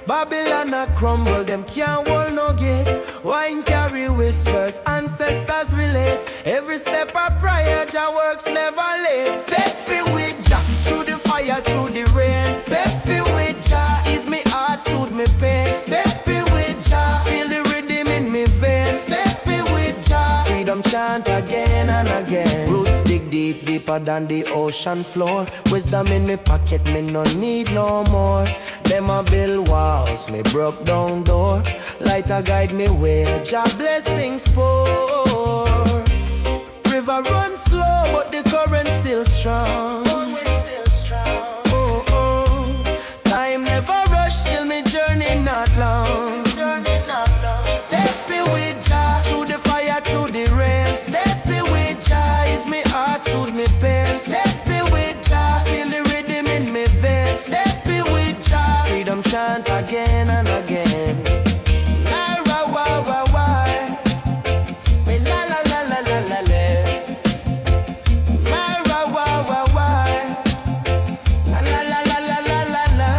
Babylon a crumble, them can't hold no gate. Wine carry whispers, ancestors relate. Every step of prayer, Jah works never late. Stepping with Jah, through the fire, through the rain. Stepping with Jah, ease me heart, soothe me pain. Stepping with Jah, feel the rhythm in me veins. Stepping with Jah, freedom chant again and again. Roots dig deep, deeper than the ocean floor. Wisdom in me pocket, me no need no more. Them a build walls, me broke down door. Light a guide me where Jah blessings pour. River run slow, but the current still strong. Oh, oh. Time never rush till me journey not long. Stepping with Jah, through the fire, through the rain. Stepping with Jah, is me heart, soothe me pain. Stepping with Jah, feel the rhythm in me veins. Stepping with Jah, freedom chant again and again. La wa wa wa, me la la la la la la la. La wa wa wa, la la la la la la la la.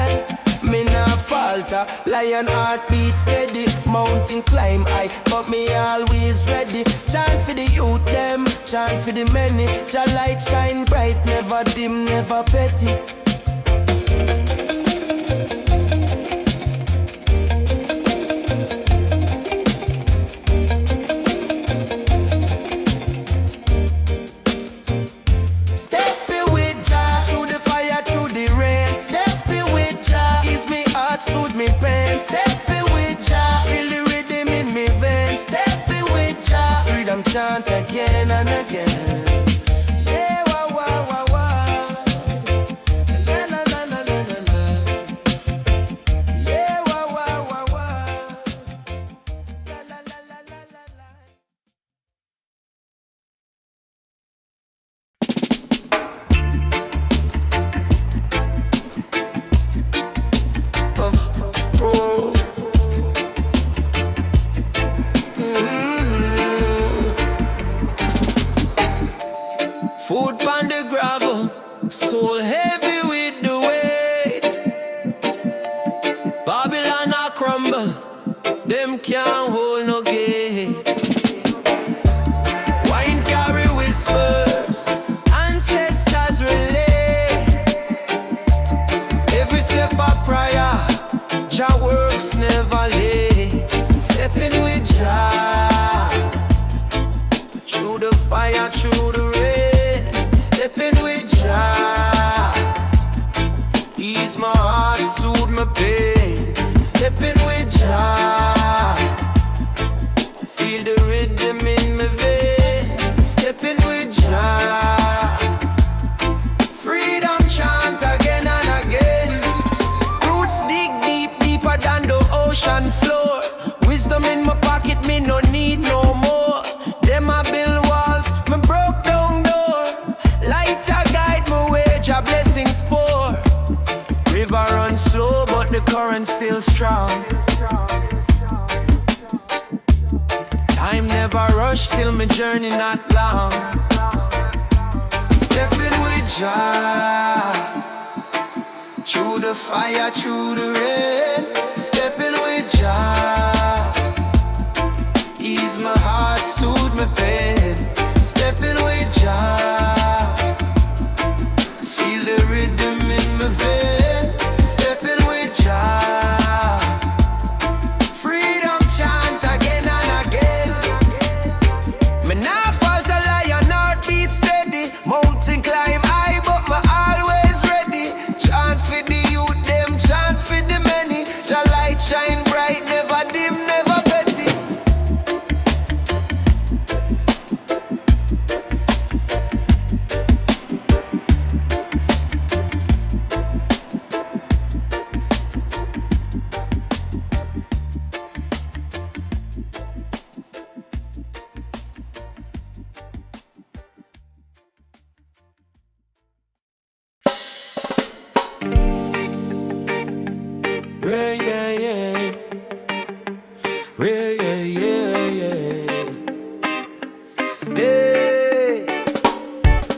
Me nah falter, lion heart beat steady. Mountain climb high, but me always ready. Chant for the youth them, chant for the many. Jah light shine bright, never dim, never petty. Stepping with Jah, through the fire, through the rain. Stepping with Jah, ease me heart, soothe me pain. Stepping with Jah, feel the rhythm in me veins. Stepping with Jah, freedom chant again and again. Yeah, wa wa wa wa, la la la la la la la. Yeah, wa wa wa wa, la la la la la la la. Food on the gravel, soul heavy with the weight. Babylon a crumble, them can't hold no gate. Wine carry whispers, ancestors relay. Every step of prayer, Jah works never late. Stepping with Jah, through the fire, through the rain. Stepping with Jah, ease my heart, soothe my pain. Stepping with Jah, feel the rhythm in my vein. Stepping with Jah, freedom chant again and again. Roots dig deep, deeper than the ocean floor. Wisdom in my pocket, me no need no more. Them a build walls, me broke down door. Light a guide me where Jah blessings pour. River run slow, but the current still strong. Time never rush till my journey not long. Stepping with Jah, through the fire, through the rain. Stepping with Jah, ease my heart, soothe my pain. Stepping with Jah, feel the rhythm in my vein. Stepping with Jah, freedom chant again and again. Me nah falter, lion heart beat steady. Mountain climb high, but me always ready. Chant for the youth, them chant for the many. Jah light shine bright, never dim, never petty. Yeah, yeah, yeah. Yeah, yeah, yeah, yeah. Hey.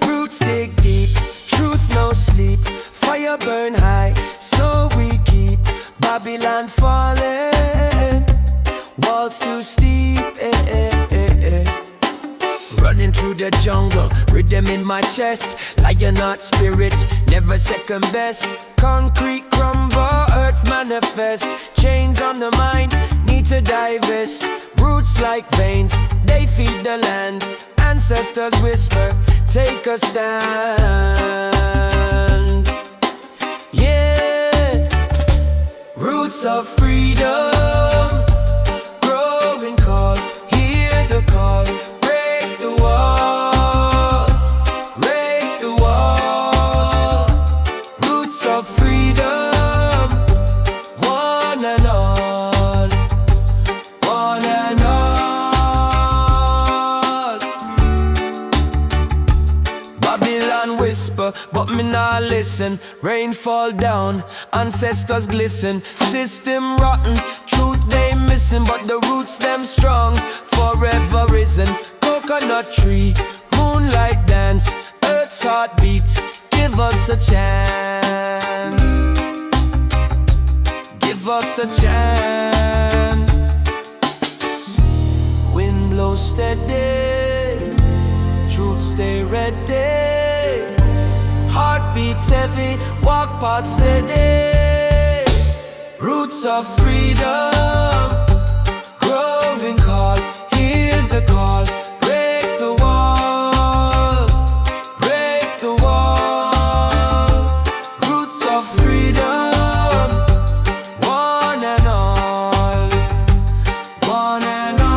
Roots dig deep, truth no sleep. Fire burn high, so we keep Babylon falling, walls too steep, Running through the jungle, rhythm in my chest. Lion heart spirit, never second best. Concrete crumble, earth manifest. Chains on the mind, need to divest. Roots like veins, they feed the land. Ancestors whisper, take a stand. Yeah, roots of freedom, growing call, hear the call. Break the wall, break the wall. Roots of freedom, one and all, one and all. Babylon whisper, but me not listen. Rain fall down, ancestors glisten. System rotten, truth they missing, but the roots them strong, forever risen. Coconut tree, moonlight dance, earth's heartbeat, give us a chance. Give us a chance. Wind blows steady, truth stay ready. Heartbeats heavy, walk path steady. Roots of freedom, growing call, hear the call. Break the wall, break the wall. Roots of freedom, one and all, one and all.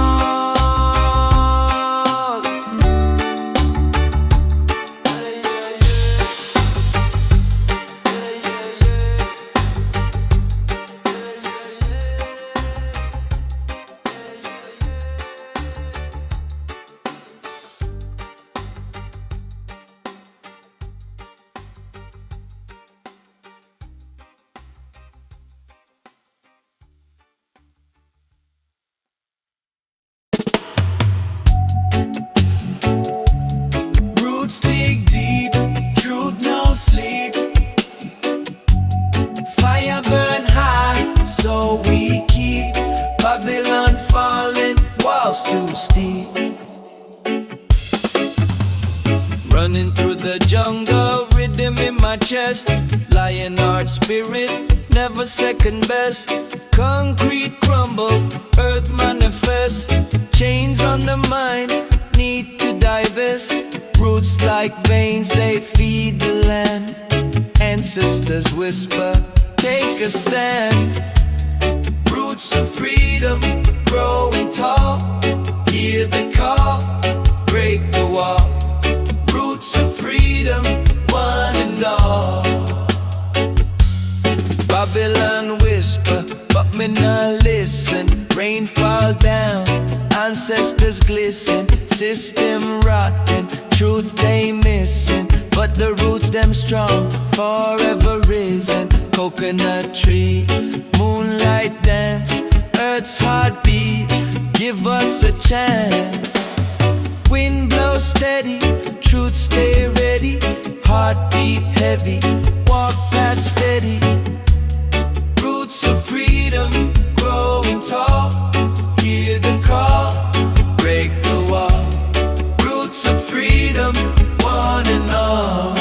Roots dig deep, truth no sleep. Fire burn high, so we keep. Babylon falling, walls too steep. Running through the jungle, rhythm in my chest. Lion heart spirit, never second best. Concrete crumble, earth manifest. Chains on the mind, need to divest. Roots like veins, they feed the land. Ancestors whisper, take a stand. Roots of freedom, growing tall. Hear the call, break the wall. Roots of freedom, one and all. Babylon whisper, but me not listen. Rain fall down, ancestors glisten. System rotten, truth they missing, but the roots them strong, forever risen. Coconut tree, moonlight dance, earth's heartbeat, give us a chance. Wind blows steady, truth stay ready. Heartbeat heavy, walk path steady. Roots of freedom, growing tall. Hear the call, break the wall. Roots of freedom, one and all.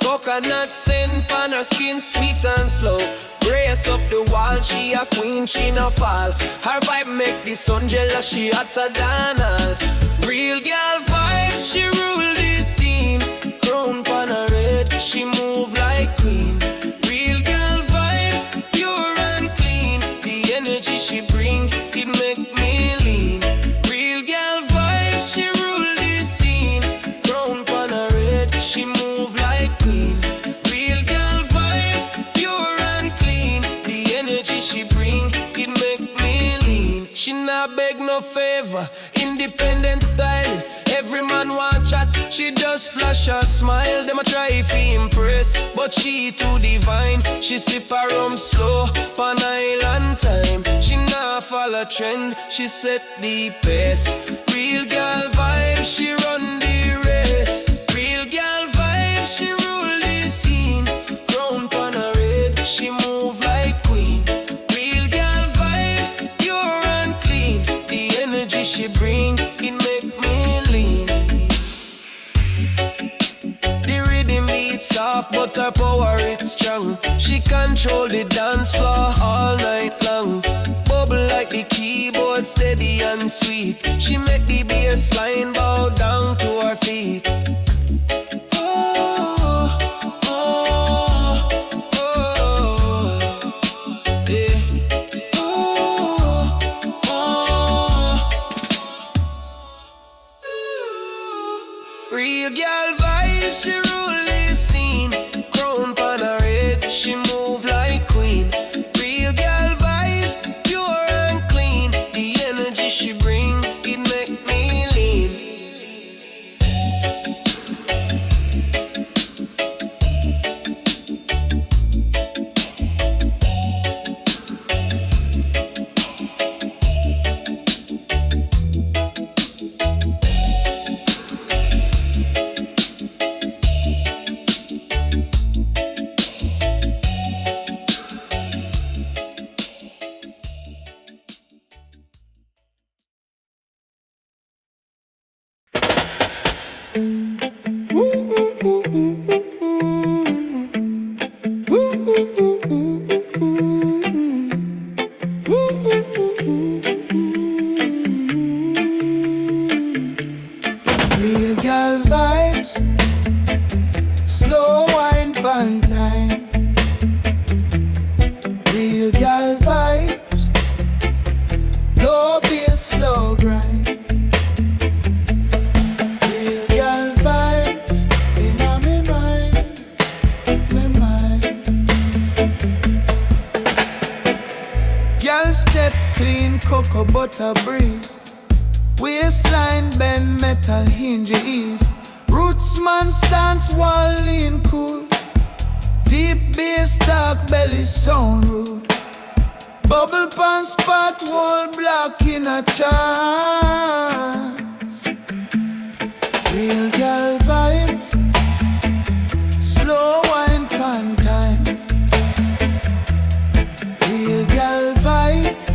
Coconut scent on her skin, sweet and slow. Brace up the wall, she a queen, she no fall. Her vibe make the sun jealous, she hotter than all. Real girl vibe, she rule the scene. Crown pon her head, she move like queen. Real girl no favor. Independent style, every man want chat. She just flash her smile. Them a try to impress, but she too divine. She sip her rum slow, pan island time. She not follow trend, she set the pace. Real girl vibe, she run the race. Real girl vibe, she rule the scene. Crown pan her head, she move like queen. Real girl vibes, pure and clean. The energy she bring, it make me lean. The rhythm beats soft, but her power it's strong. She control the dance floor all night long. Bubble like the keyboard, steady and sweet. She make the bass line bow down to her feet. Oh, oh, oh, yeah. Oh, oh. Real girl vibes, she rule the scene. Crown pan her head, she move like queen. Real girl vibes, pure and clean. The energy she bring, it make me lean. Real girl vibes, slow wine band time. Real girl vibes, low bass, slow grind. Real girl vibes, in my mind, my mind. Girl step clean, cocoa butter breeze. Waistline bend, metal hinge ease. Roots man stance, wall lean cool. Deep bass talk, belly sound rude. Bubble pan spot, wall block in a chance. Real girl vibes, slow wine pan time. Real girl vibes,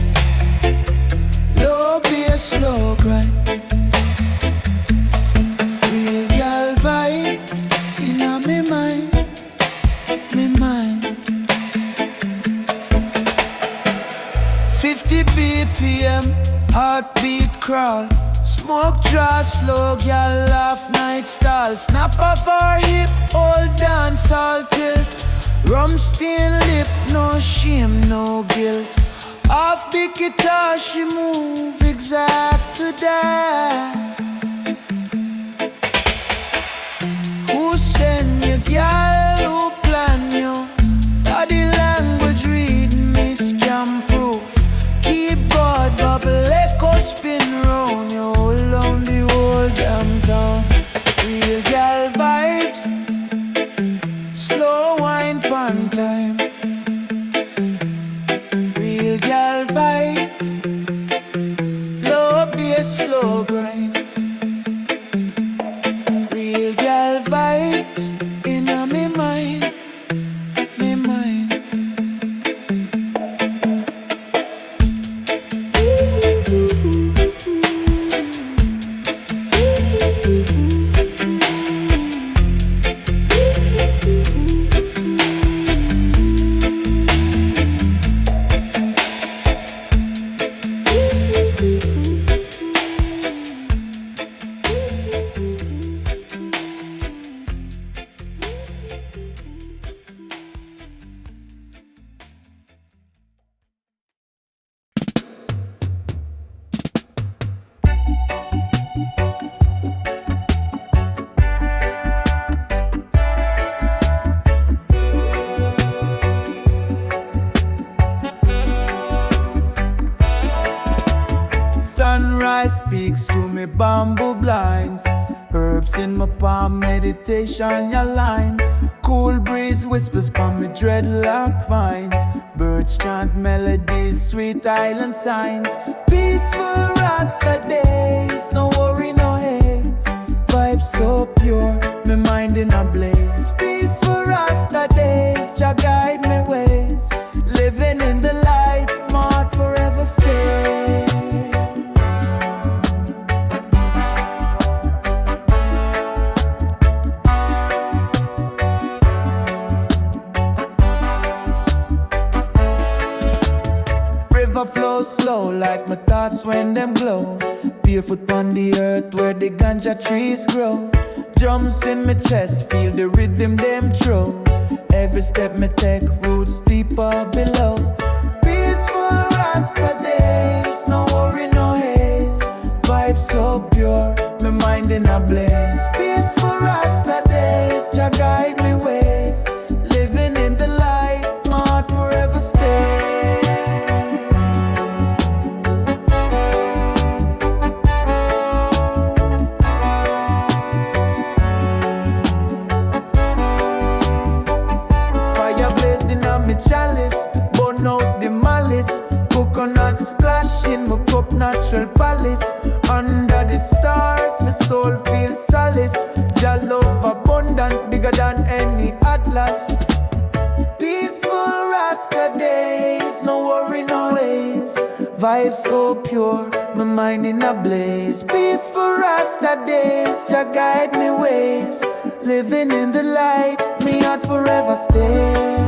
low bass, slow grind. Real girl vibes, inna me mind, me mind. 50 BPM, heartbeat crawl. Smoke draw slow, girl laugh night stall. Snap off her hip, old dance all tilt. Rum stain lip, no shame, no guilt. Off big guitar, she move exact to that. Who send you, girl? Who plan you? Body language read me, scam proof. Keyboard bubble, echo spin round. You hold on the whole damn town. Real girl vibes, slow wine pan time. Real girl vibes, low bass, slow grind. Real girl vibes, inna me bamboo blinds. Herbs in my palm, meditation, your lines. Cool breeze whispers from me dreadlock vines. Birds chant melodies, sweet island signs. Peaceful Rasta days, no worry, no haze. Vibes so pure, me mind in a blaze. Peaceful Rasta days, Jah guide me ways. Living in the light, my heart forever stay. River flows slow like my thoughts when them glow. Barefoot on the earth where the ganja trees grow. Drums in my chest, feel the rhythm them throw. Every step me take, roots deeper below. Peaceful Rasta days, no worry, no haze. Vibes so pure, my mind in a blaze. Peaceful Rasta days, Jah guide me ways. Living in the light, my heart forever stay. Chalice, burn out the malice. Coconut splash in my cup, natural palace. Under the stars, my soul feels solace. Jah love abundant, bigger than any atlas. Peaceful Rasta days, no worry, no haze. Vibes so pure, my mind in a blaze. Peaceful Rasta days, Jah guide me ways. Living in the light, me heart forever stays.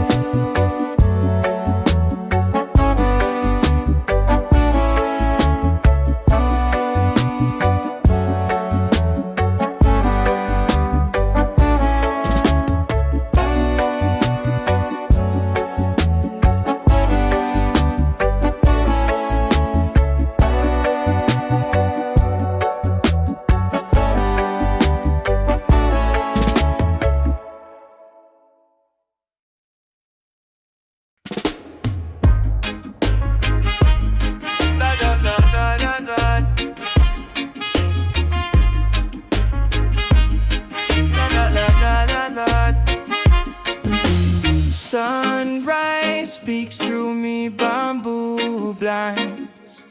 Sunrise speaks through me, bamboo blinds.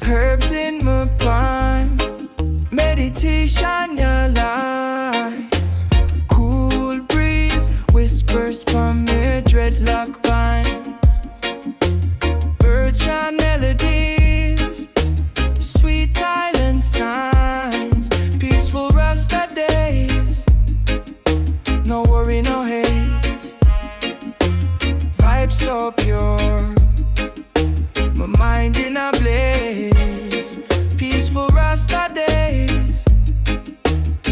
Herbs in my palm, meditation, your lines. Cool breeze whispers from me, dreadlock vines. Birds chant melodies, sweet island signs. Peaceful Rasta days, no worry, no haze. Vibes so pure, my mind in a blaze. Peaceful Rasta days,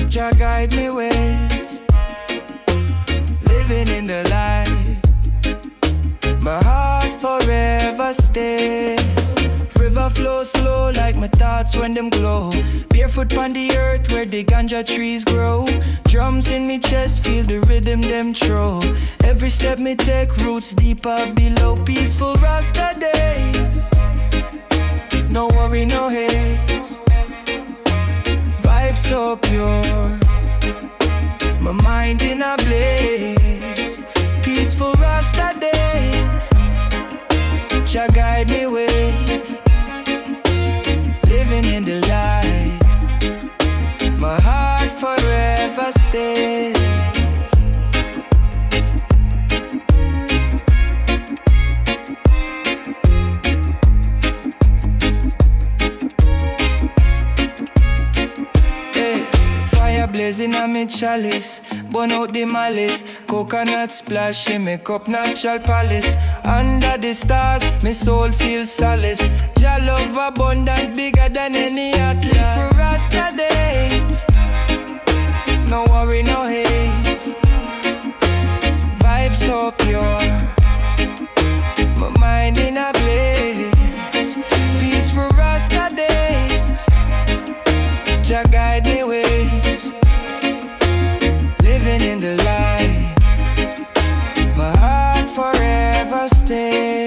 Jah guide me ways. Living in the light, my heart forever stays. River flows slow like my thoughts when them glow. Barefoot on the earth where the ganja trees grow. Drums in me chest, feel the rhythm them throw. Every step me take, roots deeper below. Peaceful Rasta days, no worry, no haze. Vibes so pure, my mind in a blaze. Peaceful Rasta days, Jah guide me ways. Living in the light, my heart forever stays. Hey, fire blazing on me chalice, burn out the malice. Coconut splash in me cup, natural palace. Under the stars, my soul feels solace. Jah love abundant, bigger than any atlas. For Rasta days, no worry, no haze. Vibes so pure, my mind in a blaze. Peace for Rasta days, Jah guide me ways. Living in the light, my heart forever stays.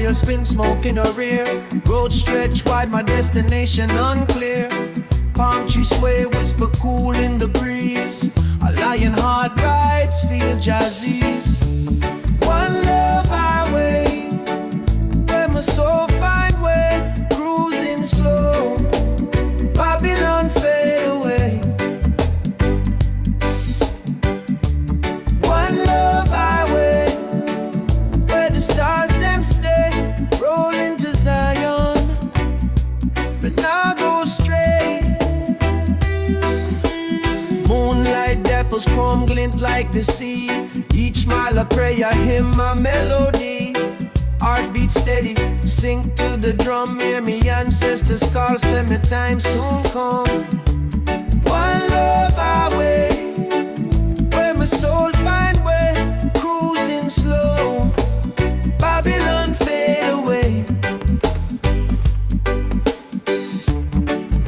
tires spin, smoke in the rear. Road stretch wide, my destination unclear. Palm trees sway, whisper cool in the breeze. A lion heart rides, feel jazzies. One love highway, where my soul find way. Cruising slow, Babylon fade away. One love highway, where the stars them stay. Rolling to Zion, but now go straight. Moonlight dapples chrome glint like the sea. Each mile a prayer, hymn a melody. Heartbeat steady, sink to the drum. Hear me ancestors call, say me time soon come. One love highway, where my soul find way. Cruising slow, Babylon fade away.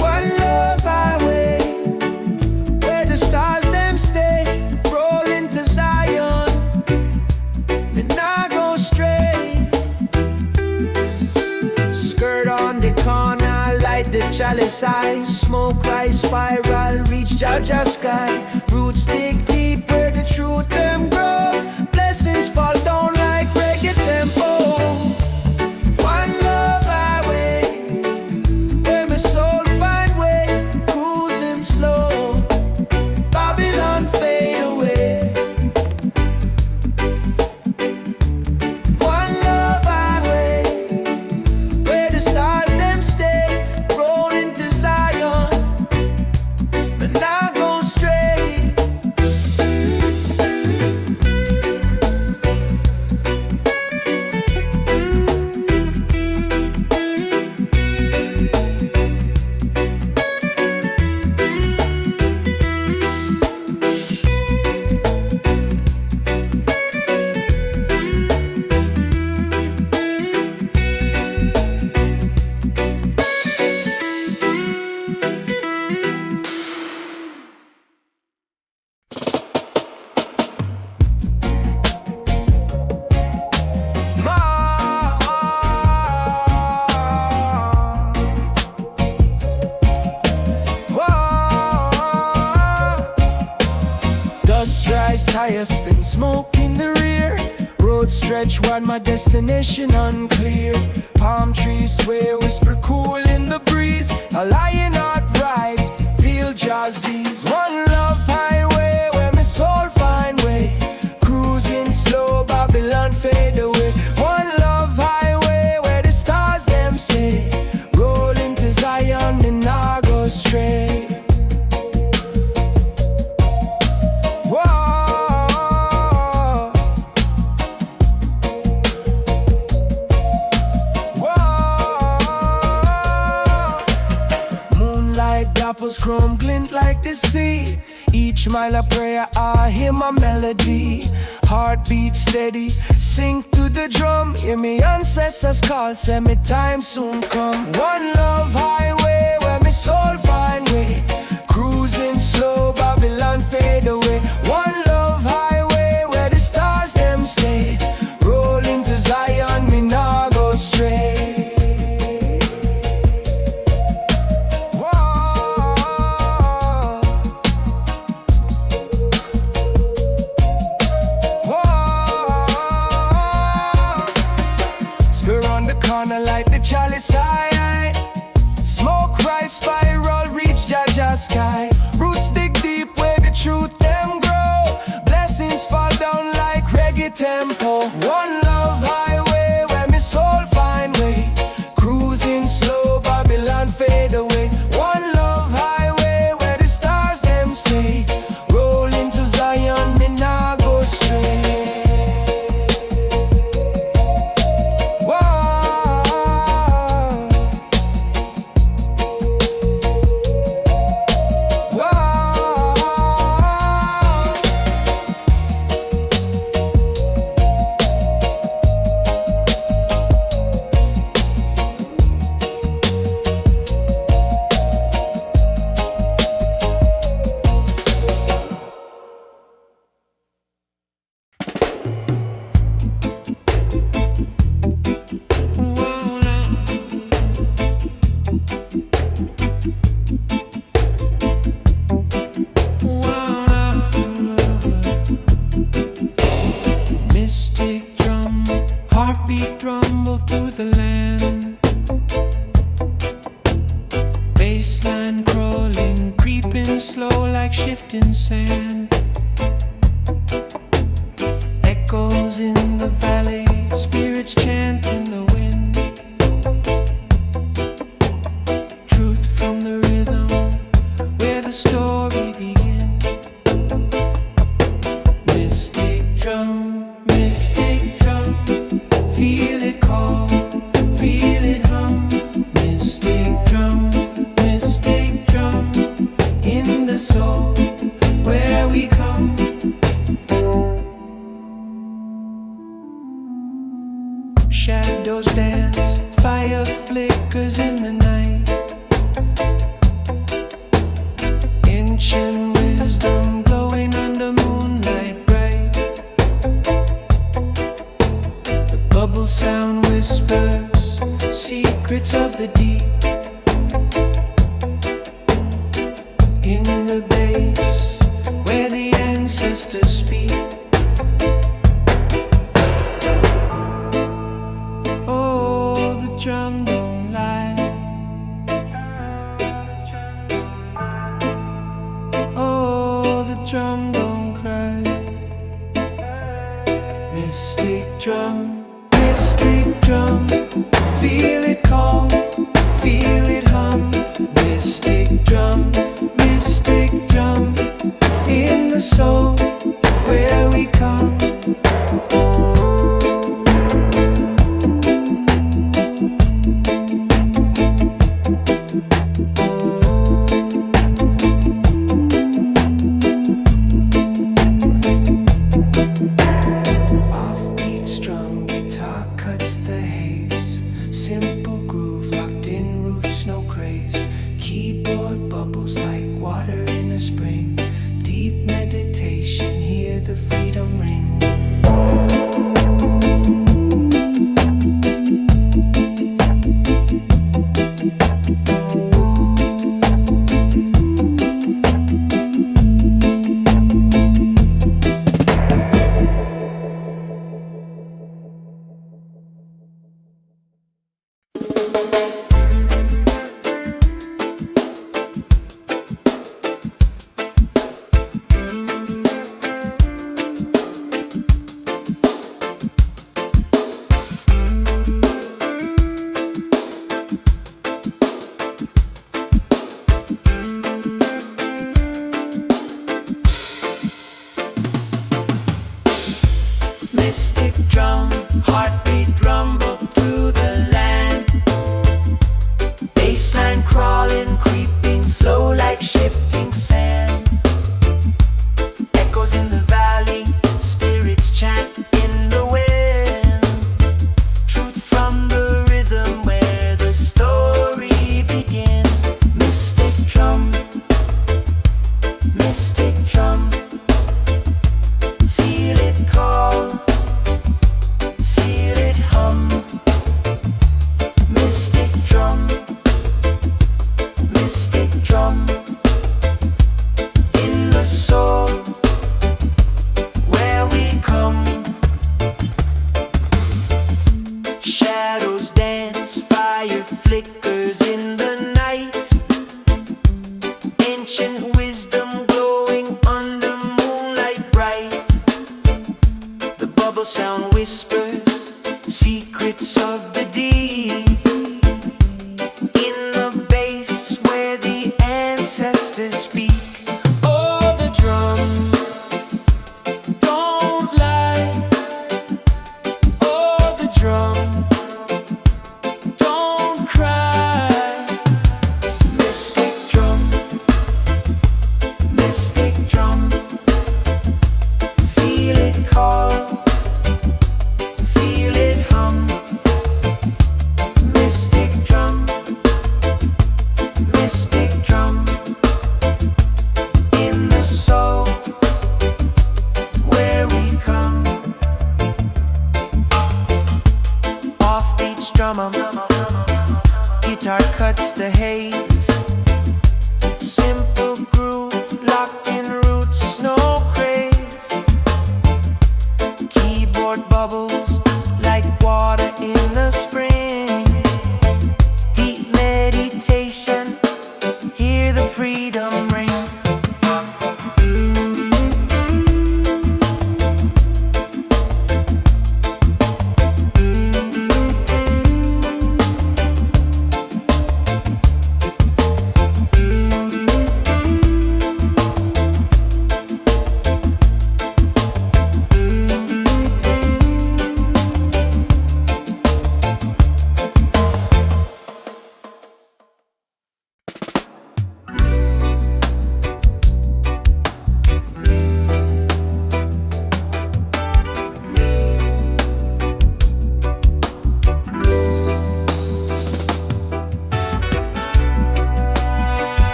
One love highway, where the stars them stay. Rolling to Zion, and I go straight. Skirt on the corner, light the chalice eye. Smoke rise spiral, reach Jaja sky. Roots dig deep where the truth them grow. Blessings fall down like reggae tempo. One love highway, where my soul find way. Cruising slow, Babylon fade away. One love highway, where the stars them stay. Rolling to Zion, but now go straight. Dust rise, tires spin, smoke in the rear. Road stretch wide, my destination unclear. Palm trees sway, whisper cool in the breeze. A lion heart rides, feel jazzies. One love highway, where my soul find way. Cruising slow, Babylon fade away. One love highway, where the stars them stay. Rolling to Zion, and I go straight. Whoa. Whoa. Moonlight dapples chrome glint like the sea. Each mile a prayer, I hear my melody. Heartbeat steady, sink to the drum. Hear me ancestors call, say me time soon come. One love highway, where me soul find way. Cruising slow, Babylon fade away. One love highway, where the stars them stay. Rolling to Zion, me nah go straight. Whoa. Whoa. Skirt on the corner, light the chalice high. Smoke rise spiral, reach Jaja sky. Roots dig deep where the truth them grow. Blessings fall down like reggae tempo. One love highway, where my soul find way. Cruising slow, Babylon fade away. One love highway, where the stars them stay. Rolling to Zion, me nah go straight. Heartbeat rumble through the land. Bassline crawling, creeping slow like shifting sand. Echoes in the valley, spirits chant in the wind. Truth from the rhythm, where the story begins. Mystic drum, feel it call, feel it hum. Mystic drum, in the soul, where we come. Shadows dance, fire flickers in the night. Ancient wisdom glowing under moonlight bright. The bubble sound whispers secrets of the deep. In the bass, where the ancestors speak. Oh, the drum don't lie. Oh, the drum don't cry. Mystic drum, feel it call, feel it hum. Mystic drum, in the soul, where we come. Offbeat strum guitar cuts the haze. Simple groove locked in roots, no craze. Keyboard bubbles like water in a spring. Deep meditation, hear the freedom ring. Mystic drum, heartbeat rumble through the land. Bassline crawling, creeping slow like shifting sand. Echoes in the valley, spirits chant in the wind. Truth from the rhythm, where the story begins. Mystic drum, feel it call, feel it hum. Mystic drum, in the soul, where we come. Shadows dance, fire flickers in the night. Ancient wisdom glowing under moonlight bright. The bubble sound whispers secrets of the deep. In the bass, where the ancestors speak. Oh, the drum don't lie. Oh, the drum don't cry. Mystic drum, feel it call, feel it hum. Mystic drum, in the soul, where we come. Offbeat strum, guitar cuts the haze. Simple groove locked in roots, no craze. Keyboard bubbles like water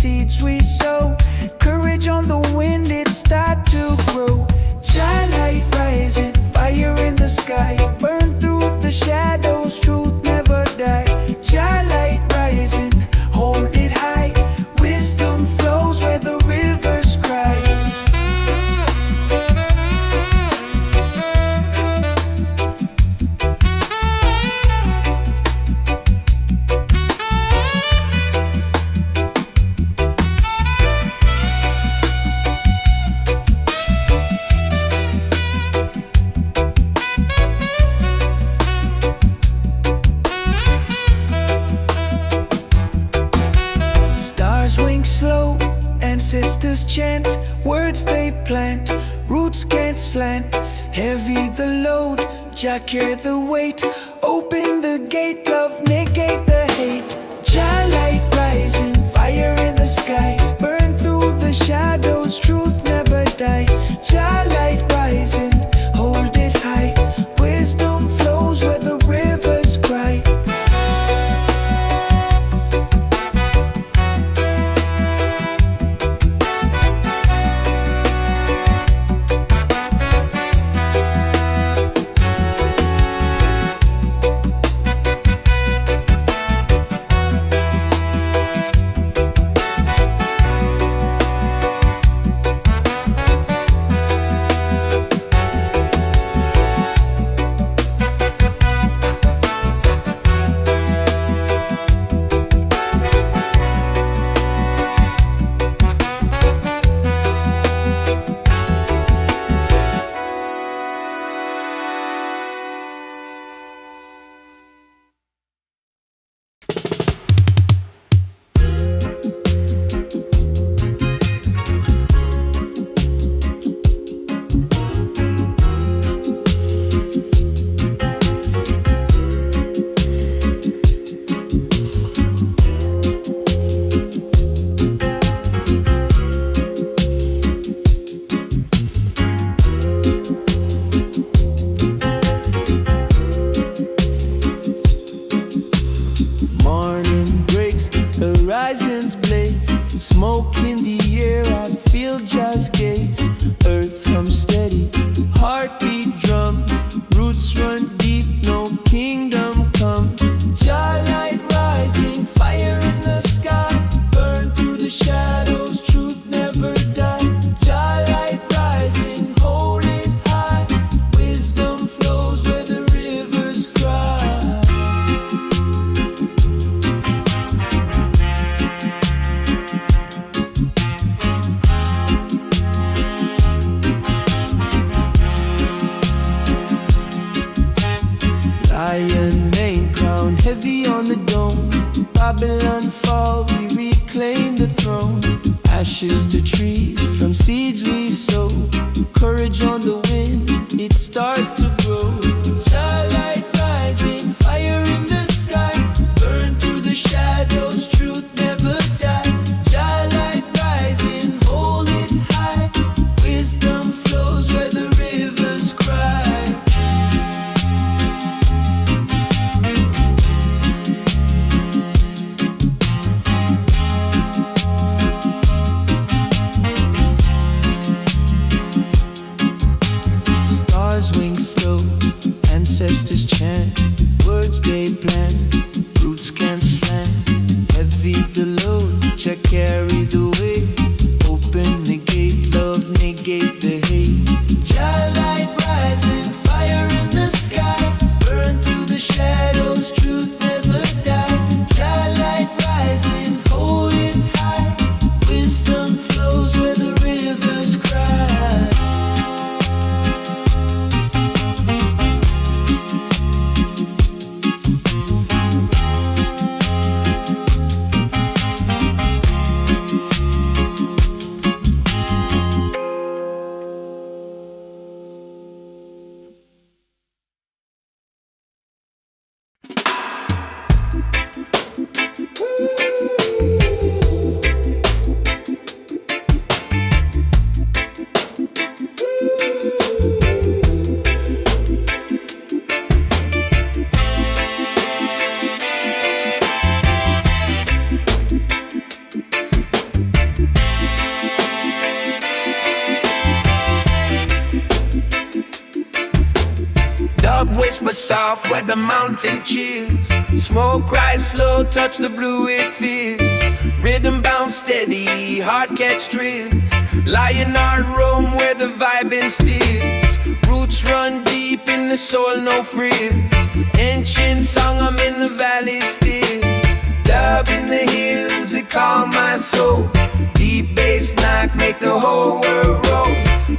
seeds we sow. Courage on the wind, it start to grow. Shine light rising, fire in the sky. Burn through the shadows, truth never die. Shine light rising, hold it high. Wisdom flows where the rivers cry. Slow, ancestors chant, words they plant, roots can't slant. Heavy the load, Jah carry the weight. Open the gate, love negate the hate. Jah light rising, fire in the sky. Burn through the shadows, truth never die. Jah light rising, hold it high. Wisdom flows where the rivers cry. Horizons blaze, smoke in the air, I feel just gaze. Earth hum steady, heartbeat drum, roots run deep, no kingdom come. Jah light rising, fire in the sky, burn through the shadows, truth never die. Jah light rising, hold it high, wisdom flows where the rivers cry. Lion mane crown heavy on the dome. Babylon fall, we reclaim the throne. Ashes to trees from seeds we sow. Courage on the wind, it start to grow. Starlight rising, fire in the sky. Burn through the shadows, truth never die. Starlight rising, hold it high. Wisdom flows where the rivers cry. Wings slow, ancestors chant, words they plan, roots can't slant. Heavy the load, Jah carry the weight. Open the gate, love negate the hate. Jah light rising, fire in the sky. Burn through the shadows, truth never die. Jah light rising, hold it high. Wisdom flows where the rivers cry. whisper soft where the mountain chills. Smoke rise slow, touch the blue it feels. Rhythm bounce steady, heart catch thrills. Lionheart roam where the vibe instills. Roots run deep in the soul, no frills. Ancient song, I'm in the valley still. Dub in the hills, it calm my soul. Deep bass knock, make the whole world roll.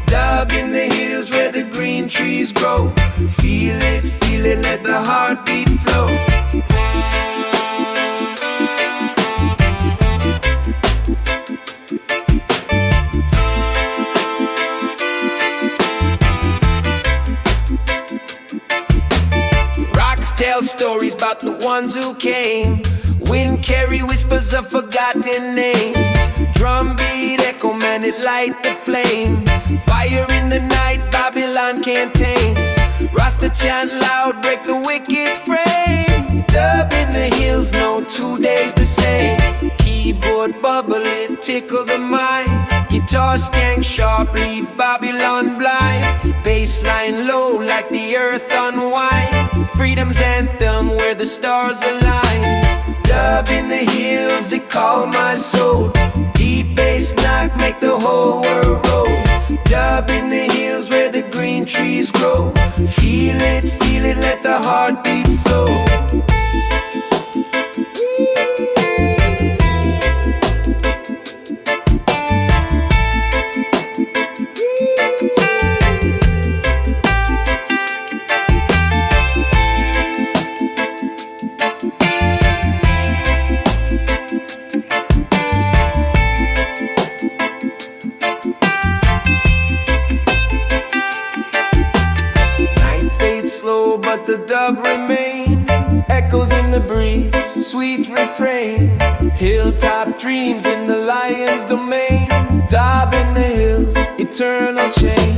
Dub in the hills where the green trees grow. Feel it, let the heartbeat flow. Rocks tell stories about the ones who came. Wind carry whispers of forgotten names. Drum beat echo, man, it light the flame. Fire in the night, Babylon can't tame. Rasta chant loud, break the wicked frame. Dub in the hills, no 2 days the same. Keyboard bubble, it tickle the mind. Guitar skank sharp, leave Babylon blind. Bassline low, like the earth unwind. Freedom's anthem, where the stars align. Dub in the hills, it calm my soul. Deep bass knock, make the whole world roll. Dub in the hills where the green trees grow. Feel it, let the heartbeat flow. But the dub remain. Echoes in the breeze, sweet refrain. Hilltop dreams in the lion's domain. Dub in the hills, eternal chain.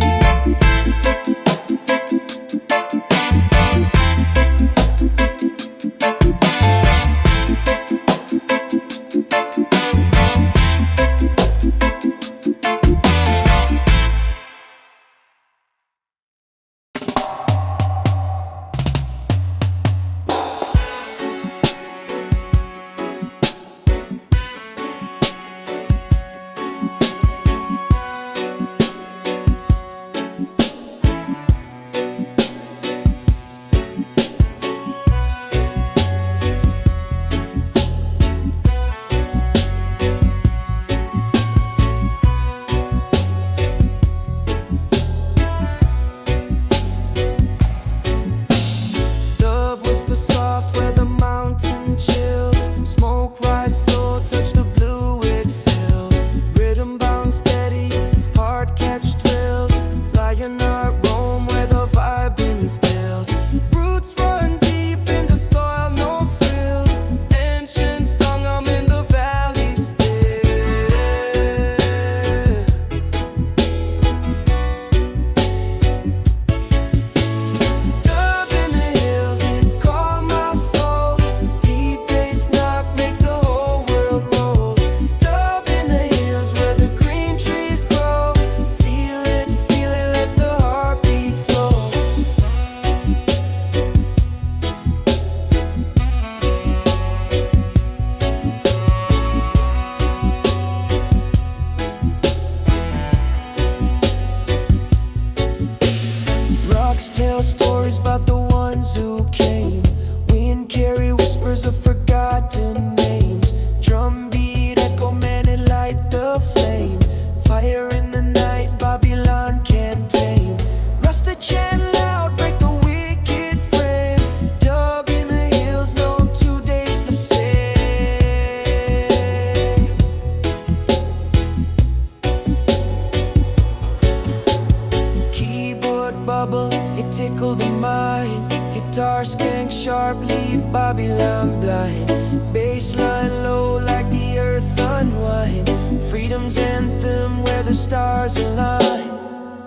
Guitar skank sharp, leave Babylon blind. Bassline low like the earth unwind. Freedom's anthem where the stars align.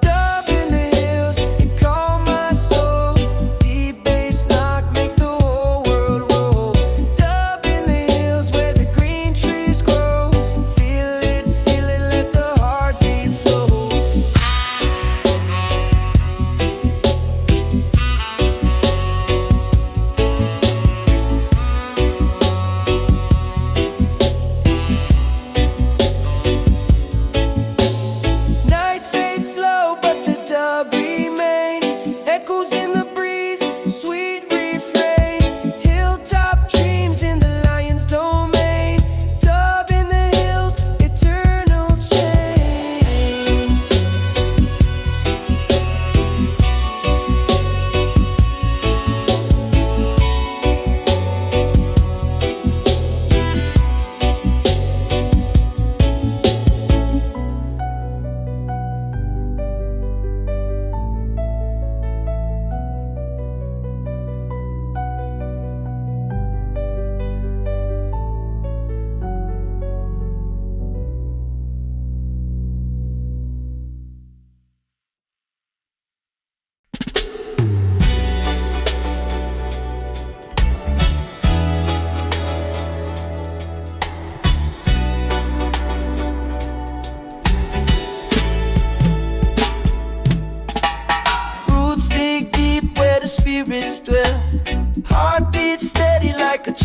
Dub in the hills, it calm my soul. Deep bass knock, make the whole world roll. Dub in the hills where the green trees grow. Feel it, let the heartbeat flow.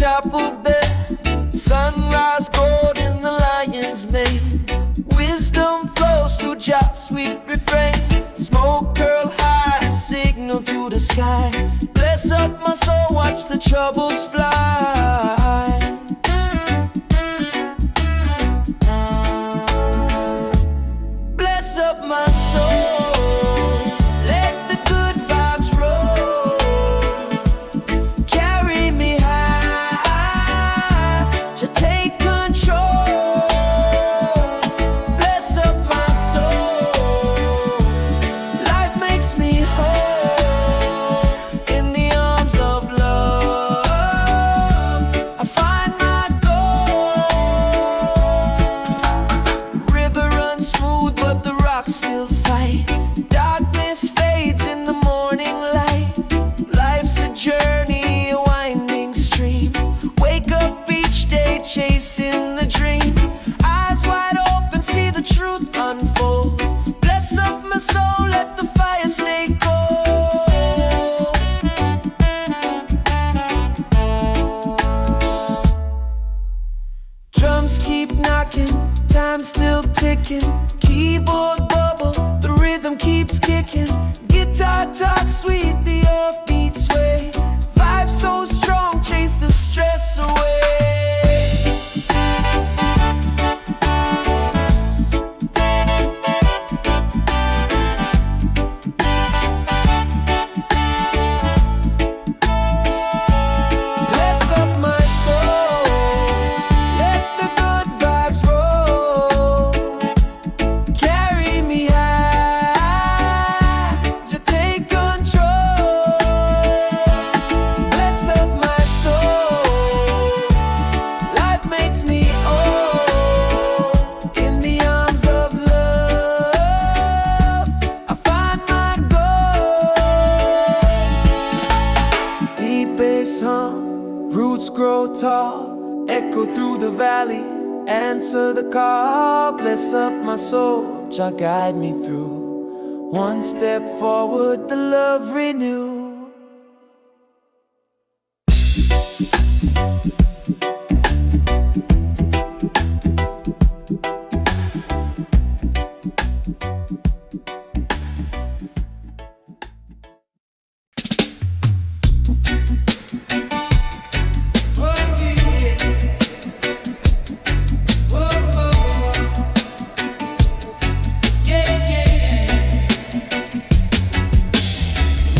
chapel bed. Sunrise gold in the lion's mane. Wisdom flows through Jah's sweet refrain. Smoke curl high, signal to the sky. Bless up my soul, watch the troubles fly. Bless up my soul, let the good vibes roll. Carry me high, to take control. Bless up my soul, life makes me whole. In the arms of love, I find my goal. River runs smooth, but the rocks still fight. Darkness fades in the morning light. Life's a journey, a winding stream. Wake up each day chasing the dream. Eyes wide open, see the truth unfold. Bless up my soul, let the fire stay cold. Drums keep knocking, time still ticking. Keyboard bubble, the rhythm keeps kicking. Guitar talk sweet, the offbeat sway. Vibe so strong, chase the stress away. Bless up my soul, let the good vibes roll. Carry me high, to take control. Bless up my soul, life makes me whole. In the arms of love, I find my goal. Deep bass hum, roots grow tall, echo through the valley, answer the call. Bless up my soul, Jah guide me through. One step forward, the love renew.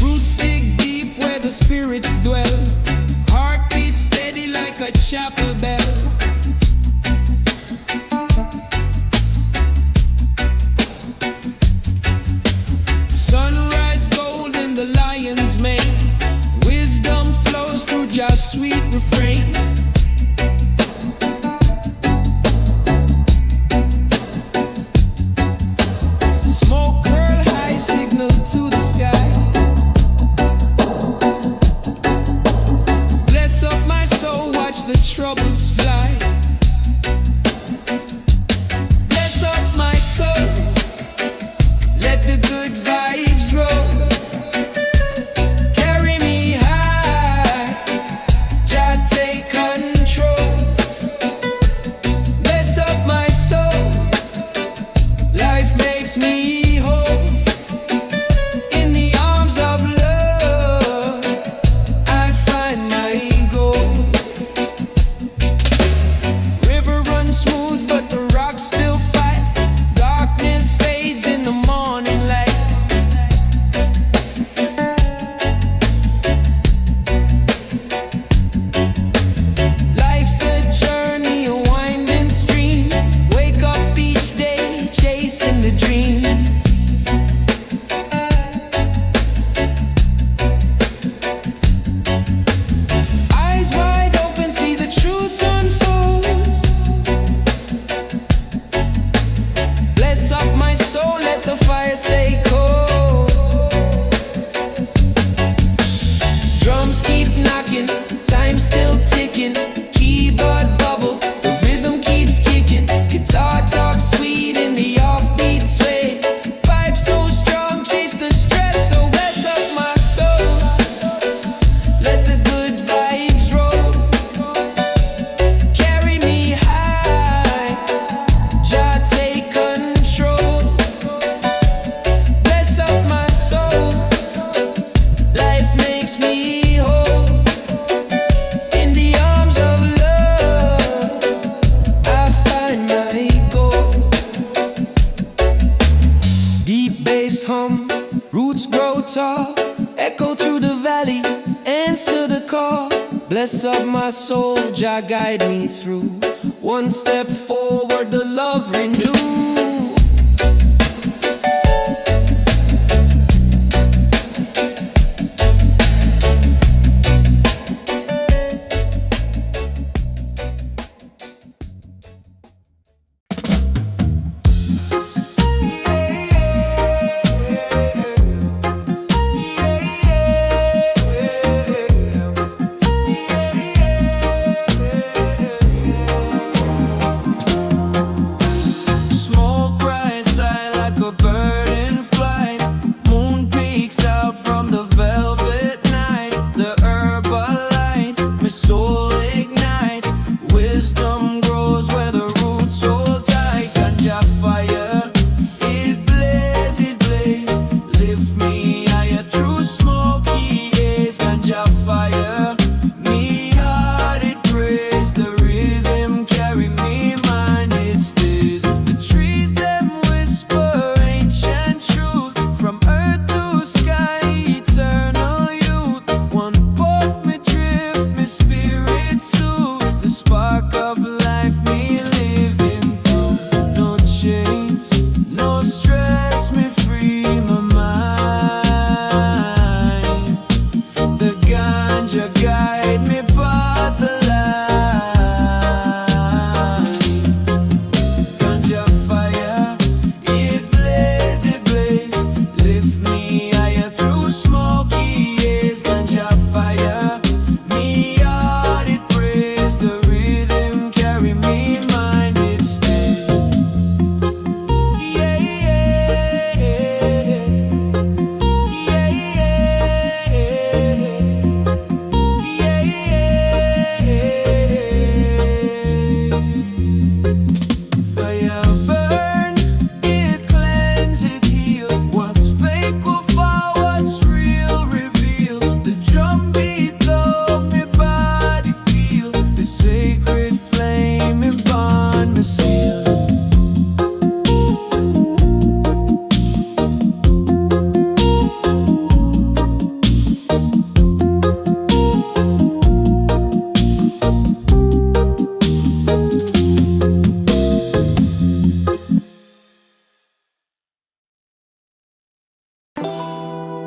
Roots dig deep where the spirits dwell. Heartbeat steady like a chapel bell. Sunrise gold in the lion's mane. Wisdom flows through Jah's sweet refrain. Smoke curl high, signal to the sky. Bless up my soul, watch the troubles fly. Bless up my soul, let the good vibes roll. Carry me high, Jah take control. Bless up my soul, life makes me whole. In the arms of love, I find my goal. River runs Bless up my soul, Jah guide me through. One step forward, the love renew.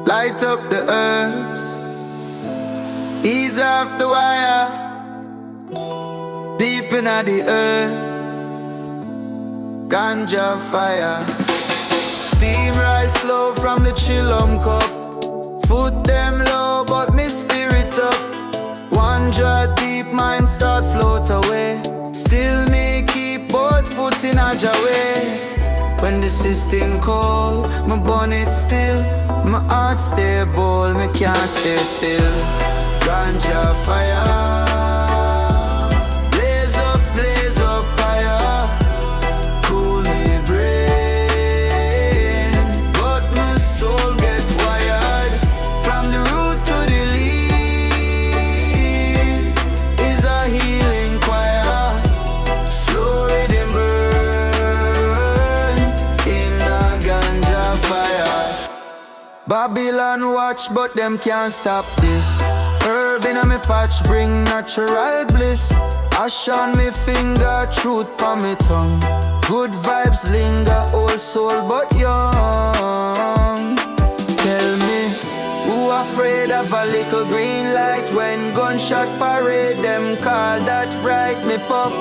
Light up the herbs, ease off the wire, deep in the earth, ganja fire. Steam rise slow from the chillum cup, foot them low but me spirit up. One drop deep, mind start float away, still me keep both foot in a way. When the system call, my bonnet still, my heart stay bold, me can't stay still. Ganja fire, blaze up fire, cool me brain, but my soul get wired. From the root to the leaf is a healing choir, slow rhythm burn in a ganja fire. Babylon watch but them can't stop this. Herb in a me patch bring natural bliss. Ash on me finger, truth on me tongue. Good vibes linger, old soul but young. Tell me, who afraid of a little green light? When gunshot parade, them call that right. Me puff,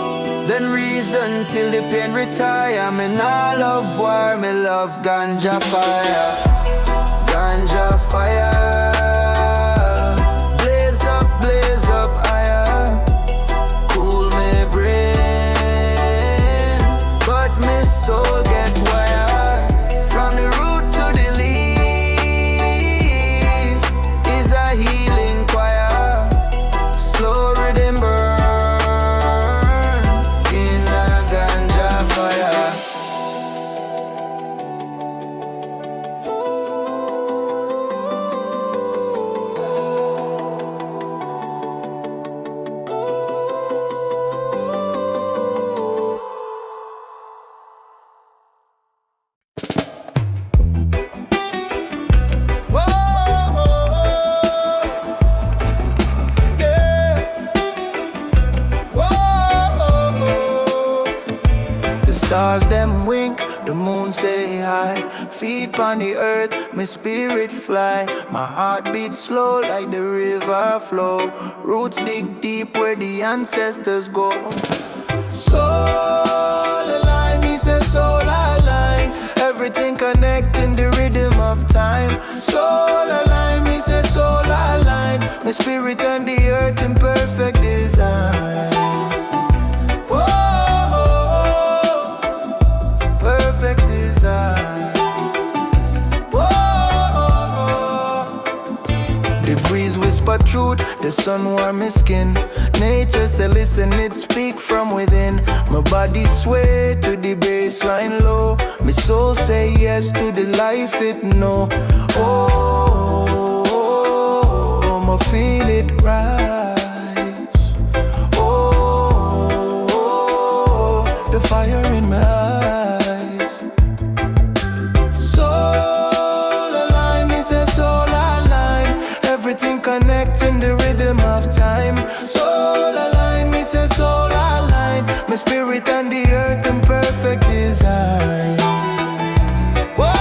then reason till the pain retire. Me nah love war, me love ganja fire. Ganja fire, blaze up higher, cool me brain, but me soul get wired. From the root to the leaf is a healing choir, slow rhythm burn in a ganja fire. stars them wink, the moon say hi. Feet on the earth, my spirit fly. My heart beats slow like the river flow. Roots dig deep where the ancestors go. Soul align, me say soul align. Everything connecting the rhythm of time. Soul align, me say soul align. My spirit and the earth in perfect design. But truth, the sun warm my skin. Nature say listen, it speak from within. My body sway to the baseline low. My soul say yes to the life it know. Oh, I'ma feel it rise. Oh, the fire in my eyes. Soul align, me say soul align. Everything connecting the rhythm of time. Soul align, me say soul align. My spirit and the earth in perfect design. Whoa,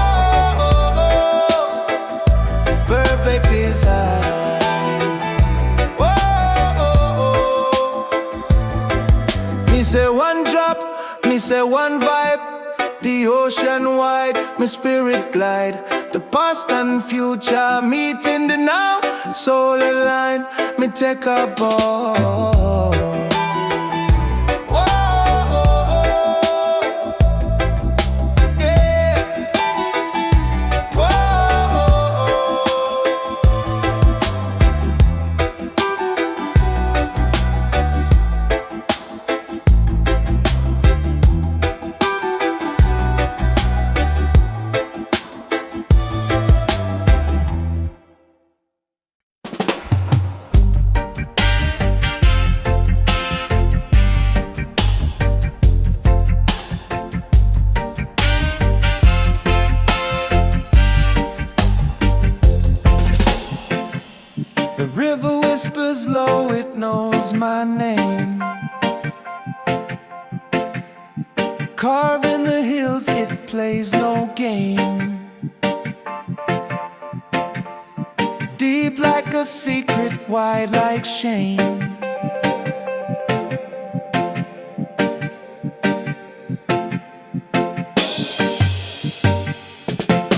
perfect design. Whoa, me say one drop, me say one vibe. The ocean wide, my spirit glide. The past and future meet in the now. Soul align, me take a ball. The river whispers low, it knows my name. Carving the hills, it plays no game. Deep like a secret, wide like shame.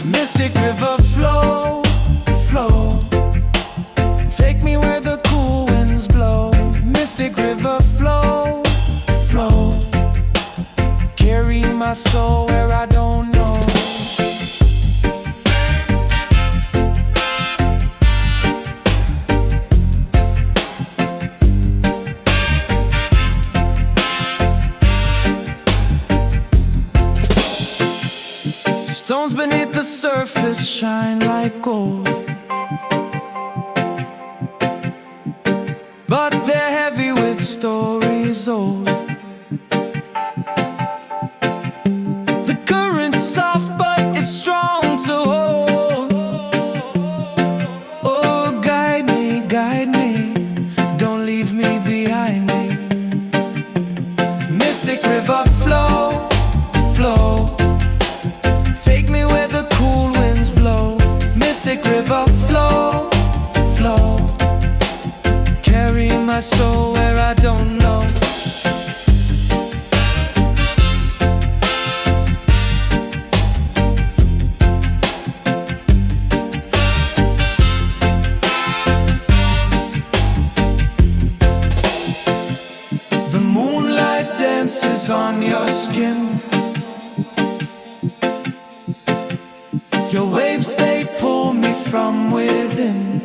Mystic river flow, flow. Take me where the cool winds blow. Mystic river flow, flow. Carry my soul where I don't know. Stones beneath the surface shine like gold, but they're heavy with stories old. The current's soft, but it's strong to hold. Oh, guide me, don't leave me behind me. Mystic river flow, flow. Take me where the cool winds blow. Mystic river flow, flow. Carry my soul where I don't know. The moonlight dances on your skin. Your waves, they pull me from within.